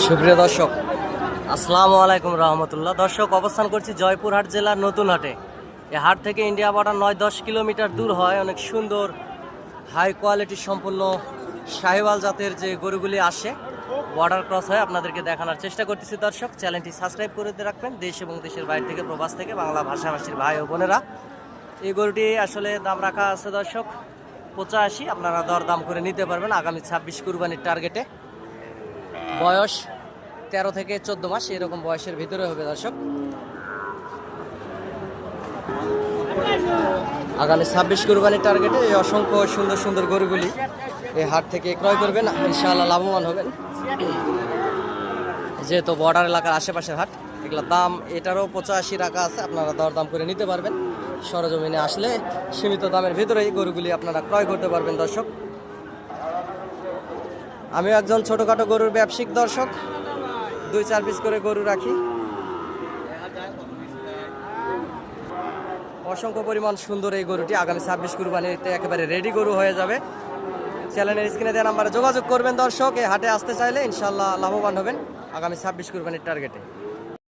সুপ্রিয় দর্শক, আসসালামু আলাইকুম রহমতুল্লাহ। দর্শক, অবস্থান করছি জয়পুরহাট জেলার নতুন হাটে। এই হাট থেকে ইন্ডিয়া বর্ডার 9-10 কিলোমিটার দূর হয়। অনেক সুন্দর হাই কোয়ালিটি সম্পূর্ণ শাহিওয়াল জাতের যে গরুগুলি আসে, বর্ডার ক্রস হয়, আপনাদেরকে দেখানোর চেষ্টা করতেছি। দর্শক, চ্যানেলটি সাবস্ক্রাইব করে রাখবেন। দেশ এবং দেশের বাইরে থেকে, প্রবাস থেকে বাংলা ভাষাভাষীর ভাই ও বোনেরা, এই গরুটি আসলে দাম রাখা আছে দর্শক 85। আপনারা দরদাম করে নিতে পারবেন। আগামী 26 কুরবানির টার্গেটে। বয়স 13 থেকে 14 মাস এরকম বয়সের ভিতরে হবে দর্শক। আগামী 26 কুরবানির টার্গেটে এই অসংখ্য সুন্দর সুন্দর গরুগুলি এই হাট থেকে ক্রয় করবেন, ইনশাআল্লাহ লাভবান হবেন। যেহেতু বর্ডার এলাকার আশেপাশের হাট, এগুলোর দাম এটারও 85 রাখা আছে। আপনারা দরদাম করে নিতে পারবেন। সরজমিনে আসলে সীমিত দামের ভিতরে এই গরুগুলি আপনারা ক্রয় করতে পারবেন দর্শক। আমিও একজন ছোটোখাটো গরুর ব্যবসায়িক দর্শক, 2-4 পিস করে গরু রাখি। অসংখ্য পরিমাণ সুন্দর এই গরুটি আগামী 26 কুরবানিতে একেবারে রেডি গরু হয়ে যাবে। চ্যানেলের স্ক্রিনে দেওয়া নাম্বারে যোগাযোগ করবেন দর্শক। এই হাটে আসতে চাইলে ইনশাআল্লাহ লাভবান হবেন আগামী 26 কুরবানির টার্গেটে।